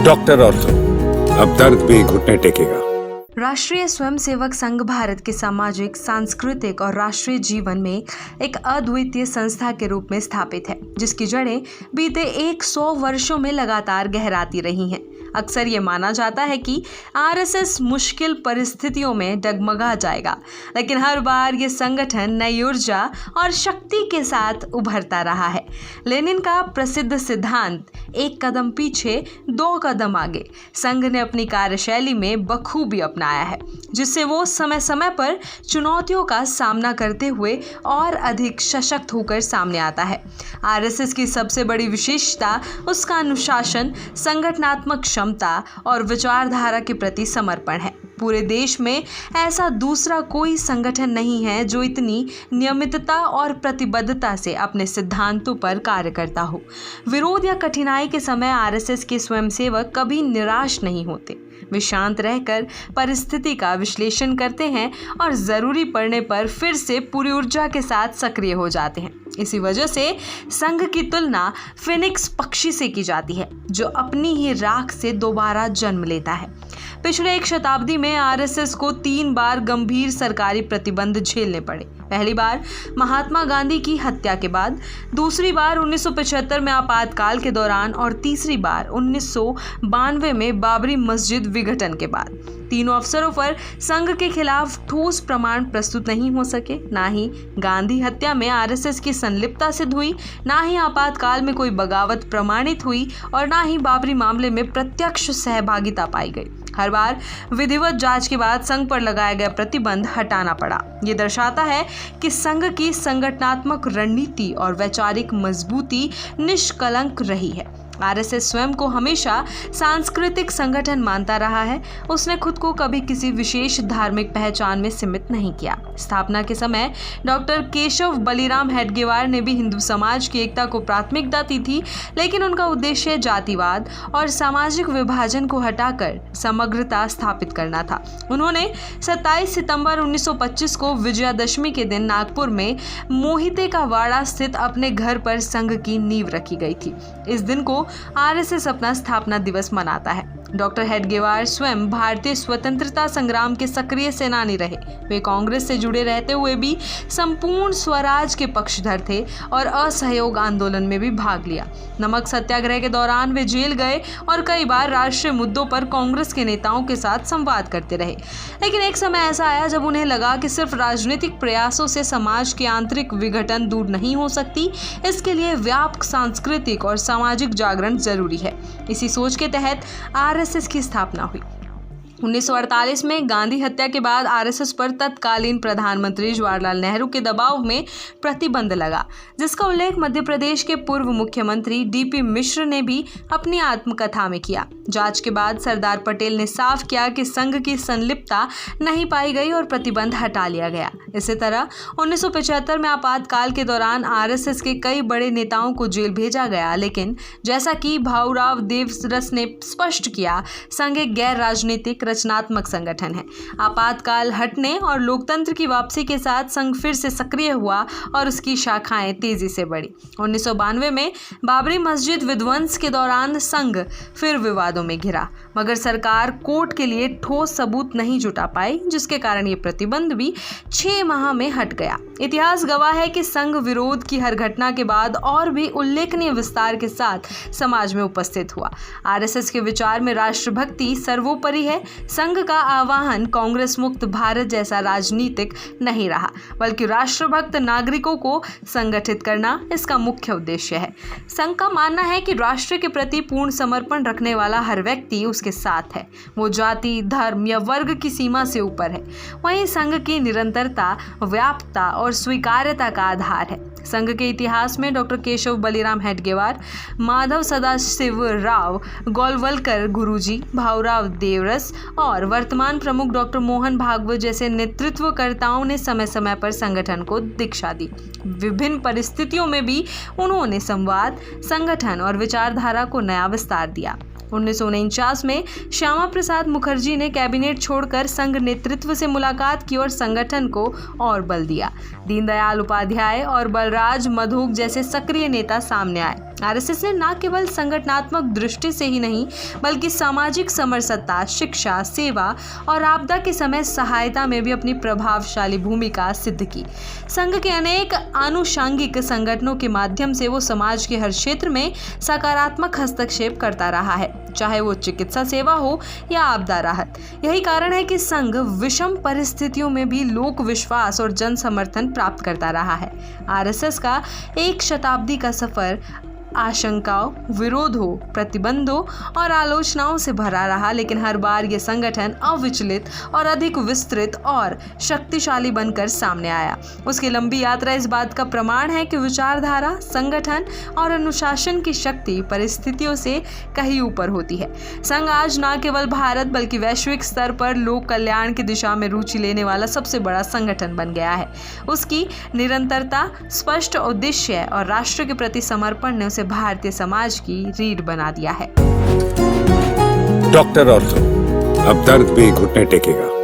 Doctor ortho, अब दर्द भी घुटने टेकेगा। राष्ट्रीय स्वयंसेवक संघ भारत के सामाजिक, सांस्कृतिक और राष्ट्रीय जीवन में एक अद्वितीय संस्था के रूप में स्थापित है, जिसकी जड़ें बीते 100 वर्षों में लगातार गहराती रही हैं। अक्सर ये माना जाता है कि आरएसएस मुश्किल परिस्थितियों में डगमगा जाएगा, लेकिन हर बार ये संगठन नई ऊर्जा और शक्ति के साथ उभरता रहा है। लेनिन का प्रसिद्ध सिद्धांत, एक कदम पीछे 2 कदम आगे, संघ ने अपनी कार्यशैली में बखूबी अपनाया है, जिससे वो समय समय पर चुनौतियों का सामना करते हुए और अधिक सशक्त होकर सामने आता है। आरएसएस की सबसे बड़ी विशेषता उसका अनुशासन, संगठनात्मक क्षमता और विचारधारा के प्रति समर्पण है। पूरे देश में ऐसा दूसरा कोई संगठन नहीं है जो इतनी नियमितता और प्रतिबद्धता से अपने सिद्धांतों पर कार्य करता हो। विरोध या कठिनाई के समय आरएसएस के स्वयंसेवक कभी निराश नहीं होते। वे शांत रहकर परिस्थिति का विश्लेषण करते हैं और जरूरी पड़ने पर फिर से पूरी ऊर्जा के साथ सक्रिय हो जाते हैं। इसी वजह से संघ की तुलना फिनिक्स पक्षी से की जाती है, जो अपनी ही राख से दोबारा जन्म लेता है। पिछले 1 शताब्दी में आरएसएस को 3 बार गंभीर सरकारी प्रतिबंध झेलने पड़े। पहली बार महात्मा गांधी की हत्या के बाद, दूसरी बार 1975 में आपातकाल के दौरान और तीसरी बार 1992 में बाबरी मस्जिद विघटन के बाद। तीनों अवसरों पर संघ के खिलाफ ठोस प्रमाण प्रस्तुत नहीं हो सके। ना ही गांधी हत्या में आरएसएस की संलिप्तता सिद्ध हुई, ना ही आपातकाल में कोई बगावत प्रमाणित हुई और ना ही बाबरी मामले में प्रत्यक्ष सहभागिता पाई गई। हर बार विधिवत जांच के बाद संघ पर लगाया गया प्रतिबंध हटाना पड़ा। ये दर्शाता है कि संघ की संगठनात्मक रणनीति और वैचारिक मजबूती निष्कलंक रही है। आरएसएस स्वयं को हमेशा सांस्कृतिक संगठन मानता रहा है। उसने खुद को कभी किसी विशेष धार्मिक पहचान में सीमित नहीं किया। स्थापना के समय डॉक्टर केशव बलिराम हेडगेवार ने भी हिंदू समाज की एकता को प्राथमिकता दी थी, लेकिन उनका उद्देश्य जातिवाद और सामाजिक विभाजन को हटाकर समग्रता स्थापित करना था। उन्होंने 27 सितंबर 1925 को विजयादशमी के दिन नागपुर में मोहिते का वाड़ा स्थित अपने घर पर संघ की नींव रखी गई थी। इस दिन को आरएसएस अपना स्थापना दिवस मनाता है। डॉक्टर हेडगेवार स्वयं भारतीय स्वतंत्रता संग्राम के सक्रिय सेनानी रहे। वे कांग्रेस से जुड़े रहते हुए भी संपूर्ण स्वराज के पक्षधर थे और असहयोग आंदोलन में भी भाग लिया। नमक सत्याग्रह के दौरान वे जेल गए और कई बार राष्ट्रीय मुद्दों पर कांग्रेस के नेताओं के साथ संवाद करते रहे। लेकिन एक समय ऐसा आया जब उन्हें लगा कि सिर्फ राजनीतिक प्रयासों से समाज की आंतरिक विघटन दूर नहीं हो सकती। इसके लिए व्यापक सांस्कृतिक और सामाजिक जागरण जरूरी है। इसी सोच के तहत आरएसएस की स्थापना हुई। 1948 में गांधी हत्या के बाद आरएसएस पर तत्कालीन प्रधानमंत्री जवाहरलाल नेहरू के दबाव में प्रतिबंध लगा, जिसका उल्लेख मध्य प्रदेश के पूर्व मुख्यमंत्री डीपी मिश्र ने भी अपनी आत्मकथा में किया। जांच के बाद सरदार पटेल ने साफ किया कि संघ की संलिप्तता नहीं पाई गई और प्रतिबंध हटा लिया गया। इसी तरह 1975 में आपातकाल के दौरान आरएसएस के कई बड़े नेताओं को जेल भेजा गया, लेकिन जैसा कि भाऊराव देवरस ने स्पष्ट किया, संघ एक गैर राजनीतिक रचनात्मक संगठन है। आपातकाल हटने और लोकतंत्र की वापसी के साथ संघ फिर से सक्रिय हुआ और उसकी शाखाएं तेजी से बढ़ी। 1992 में बाबरी मस्जिद विध्वंस के दौरान संघ फिर विवादों में घिरा, मगर सरकार कोर्ट के लिए ठोस सबूत नहीं जुटा पाई, जिसके कारण ये प्रतिबंध भी 6 माह में हट गया। इतिहास गवाह है कि संघ विरोध की हर घटना के बाद और भी उल्लेखनीय विस्तार के साथ समाज में उपस्थित हुआ। आरएसएस के विचार में राष्ट्रभक्ति सर्वोपरि है। संघ का आह्वान कांग्रेस मुक्त भारत जैसा राजनीतिक नहीं रहा, बल्कि राष्ट्रभक्त नागरिकों को संगठित करना इसका मुख्य उद्देश्य है। संघ का मानना है कि राष्ट्र के प्रति पूर्ण समर्पण रखने वाला हर व्यक्ति उसके साथ है। वो जाति, धर्म या वर्ग की सीमा से ऊपर है। वहीं संघ की निरंतरता, व्यापकता और स्वीकार्यता का आधार है। संघ के इतिहास में डॉक्टर केशव बलिराम हेडगेवार, माधव सदाशिव राव गोलवलकर गुरुजी, भाऊराव देवरस और वर्तमान प्रमुख डॉक्टर मोहन भागवत जैसे नेतृत्वकर्ताओं ने समय समय पर संगठन को दीक्षा दी। विभिन्न परिस्थितियों में भी उन्होंने संवाद, संगठन और विचारधारा को नया विस्तार दिया। 1949 में श्यामा प्रसाद मुखर्जी ने कैबिनेट छोड़कर संघ नेतृत्व से मुलाकात की और संगठन को और बल दिया। दीनदयाल उपाध्याय और बलराज मधोक जैसे सक्रिय नेता सामने आए। आरएसएस ने न केवल संगठनात्मक दृष्टि से ही नहीं बल्कि सामाजिक समरसता, शिक्षा, सेवा और आपदा के समय सहायता में भी अपनी प्रभावशाली भूमिका सिद्ध की। संघ के अनेक आनुषंगिक संगठनों के माध्यम से वो समाज के हर क्षेत्र में सकारात्मक हस्तक्षेप करता रहा है, चाहे वो चिकित्सा सेवा हो या आपदा राहत। यही कारण है कि संघ विषम परिस्थितियों में भी लोक विश्वास और जन समर्थन प्राप्त करता रहा है। आरएसएस का एक शताब्दी का सफर आशंकाओं, विरोधों, प्रतिबंधों और आलोचनाओं से भरा रहा, लेकिन हर बार ये संगठन अविचलित और अधिक विस्तृत और शक्तिशाली बनकर सामने आया। उसकी लंबी यात्रा इस बात का प्रमाण है कि विचारधारा, संगठन और अनुशासन की शक्ति परिस्थितियों से कहीं ऊपर होती है। संघ आज न केवल भारत बल्कि वैश्विक स्तर पर लोक कल्याण की दिशा में रुचि लेने वाला सबसे बड़ा संगठन बन गया है। उसकी निरंतरता, स्पष्ट उद्देश्य और राष्ट्र के प्रति समर्पण ने उसे भारतीय समाज की रीढ़ बना दिया है। डॉक्टर ऑर्थो, अब दर्द भी घुटने टेकेगा।